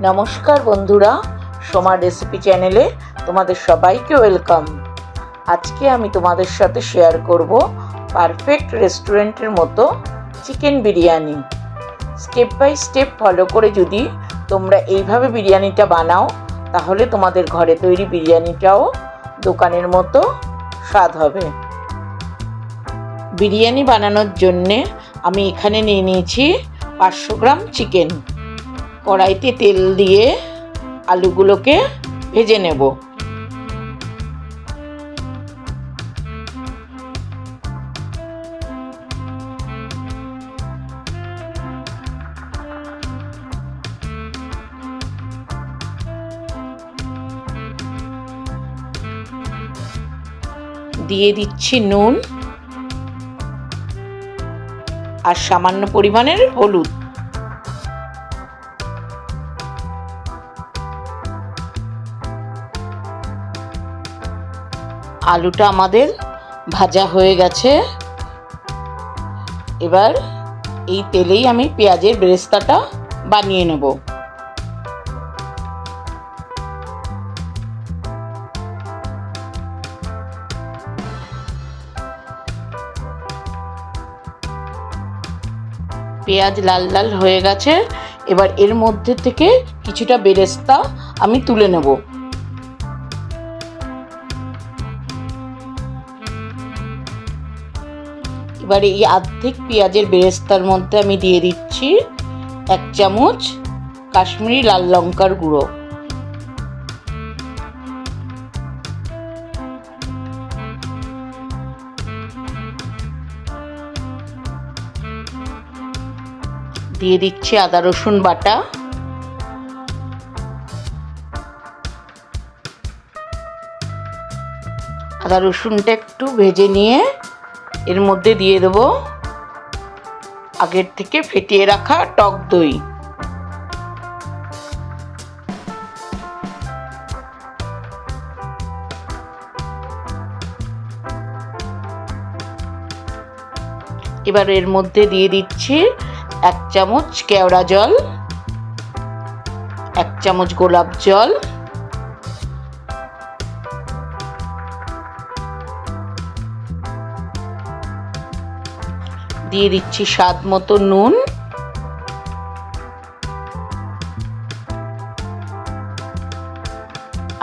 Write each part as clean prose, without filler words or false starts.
নমস্কার বন্ধুরা, সোমা রেসিপি চ্যানেলে তোমাদের সবাইকে ওয়েলকাম। আজকে আমি তোমাদের সাথে শেয়ার করব পারফেক্ট রেস্টুরেন্টের মতো chicken biryani. Step by step follow করে যদি তোমরা এইভাবে বিরিয়ানিটা বানাও, তাহলে তোমাদের ঘরে তৈরি বিরিয়ানিটাও দোকানের মতো স্বাদ হবে। বিরিয়ানি বানানোর জন্যে আমি এখানে নিয়ে নিয়েছি 500 গ্রাম চিকেন। কড়াইতে তেল দিয়ে আলুগুলোকে ভেজে নেব। দিয়ে দিচ্ছি নুন আর সামান্য পরিমাণের হলুদ। আলুটা আমাদের ভাজা হয়ে গেছে। এবার এই তেলেই আমি পেঁয়াজের বেরেস্তাটা বানিয়ে নেব। পেঁয়াজ লাল লাল হয়ে গেছে। এবার এর মধ্যে থেকে কিছুটা বেরেস্তা আমি তুলে নেব। এবার এই অর্ধেক পেঁয়াজের বেরেস্তার মধ্যে আমি দিয়ে দিচ্ছি 1 চামচ কাশ্মীরি লাল লঙ্কার গুঁড়ো। দিয়ে দিচ্ছি আদা রসুন বাটা। আদা রসুনটা একটু ভেজে নিয়ে এর মধ্যে দিয়ে দেব আগের থেকে ফেটিয়ে রাখা টক দই। এবার এর মধ্যে দিয়ে দিচ্ছি 1 চামচ কেওড়া জল, 1 চামচ গোলাপ জল, দিয়ে দিচ্ছি স্বাদ মতো নুন,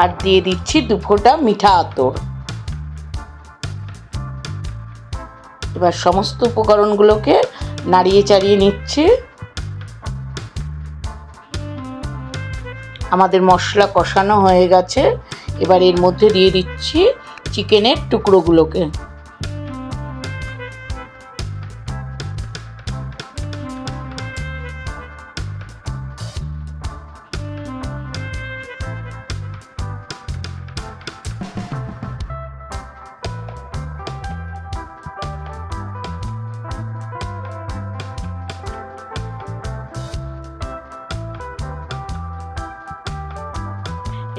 আর দিয়ে দিচ্ছি 2 ফোঁটা মিঠা আতর। এবার সমস্ত উপকরণগুলোকে নাড়িয়ে চাড়িয়ে নিচ্ছি। আমাদের মশলা কষানো হয়ে গেছে। এবার এর মধ্যে দিয়ে দিচ্ছি চিকেনের টুকরোগুলোকে।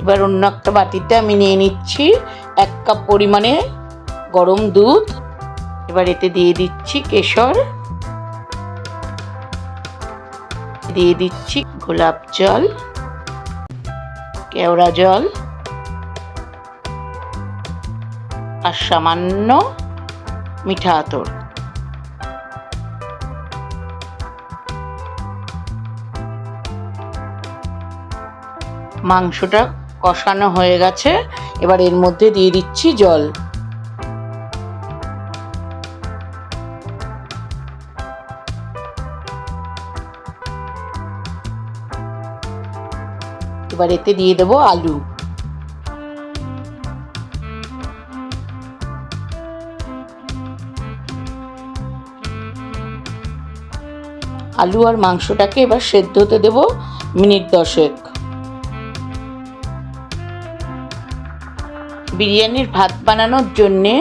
এবার অন্য একটা বাটিতে আমি নিয়ে নিচ্ছি 1 কাপ পরিমাণে গরম দুধ। এবার এতে দিয়ে দিচ্ছি কেশর, দিয়ে দিচ্ছি গোলাপ জল, কেওড়া জল আর সামান্য মিঠা আতর। মাংসটা কষানো হয়ে গেছে। এবার এর মধ্যে দিয়ে দিচ্ছি জল। এবার এতে দিয়ে দেব আলু। আলু আর মাংসটাকে এবার সেদ্ধ হতে দেব মিনিট 10। বিরিয়ানির ভাত বানানোর জন্যে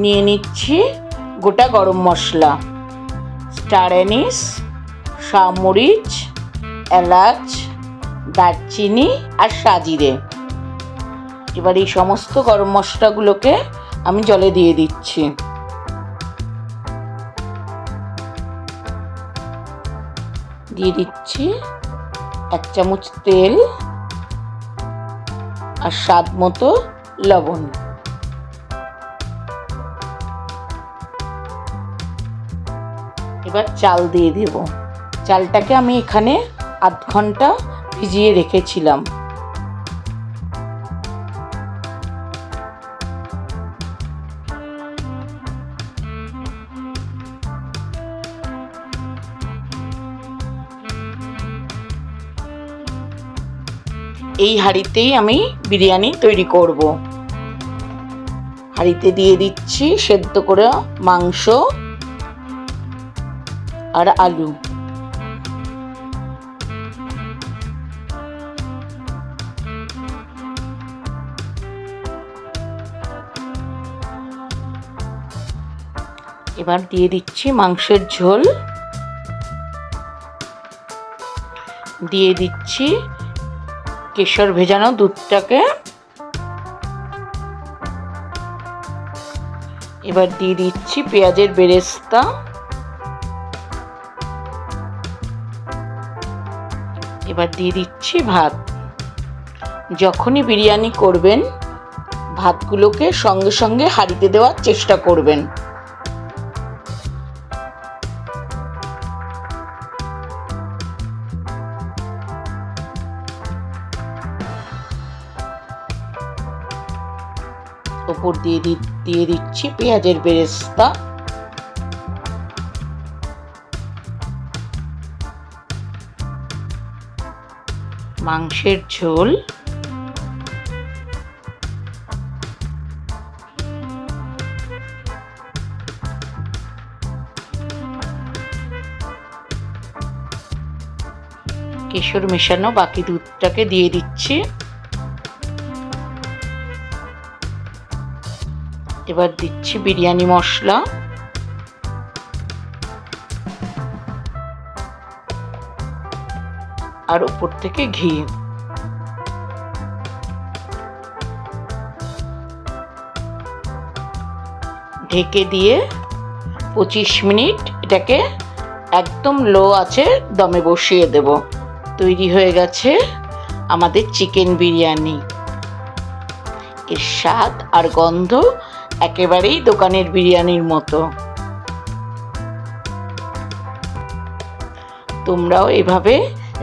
নিয়ে নিচ্ছি গোটা গরম মশলা, স্টার অ্যানিস, শামরিচ, এলাচ, দারচিনি আর সাজিরে। এবার এই সমস্ত গরম মশলাগুলোকে আমি জলে দিয়ে দিচ্ছি। দিয়ে দিচ্ছি 1 চামচ তেল আর স্বাদ মতো লবণ। এবার চাল দিয়ে দেব। চালটাকে আমি এখানে আধ ঘন্টা ভিজিয়ে রেখেছিলাম। এই হাঁড়িতেই আমি বিরিয়ানি তৈরি করব। হাঁড়িতে দিয়ে দিচ্ছি সেদ্ধ করা মাংস আর আলু। এবার দিয়ে দিচ্ছি মাংসের ঝোল, দিয়ে দিচ্ছি কেশর ভেজানো দুধটাকে, এবার দিয়ে দিচ্ছি পেঁয়াজের বেরেস্তা, এবার দিয়ে দিচ্ছি ভাত। যখনই বিরিয়ানি করবেন ভাতগুলোকে সঙ্গে সঙ্গে হাঁড়িতে দেওয়ার চেষ্টা করবেন। উপর দিয়ে দিচ্ছি পেঁয়াজের বেরেস্তা, মাংসের ঝোল, কেশর মেশানো বাকি দুধটাকে দিয়ে দিচ্ছি। এবার দিচ্ছি বিরিয়ানি মশলা, আর উপর থেকে ঘি। ঢেকে দিয়ে 25 মিনিট এটাকে একদম লো আঁচে দমে বসিয়ে দেব। তৈরি হয়ে গেছে আমাদের চিকেন বিরিয়ানি। এর স্বাদ আর গন্ধ একেবারেই দোকানের বিরিয়ানির মতো। তোমরাও এভাবে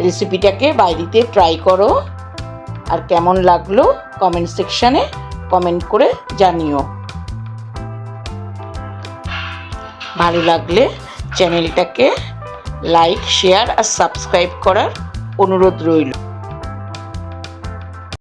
রেসিপিটাকে বাড়িতে ট্রাই করো, আর কেমন লাগলো কমেন্ট সেকশানে কমেন্ট করে জানিও। ভালো লাগলে চ্যানেলটাকে লাইক, শেয়ার আর সাবস্ক্রাইব করার অনুরোধ রইল।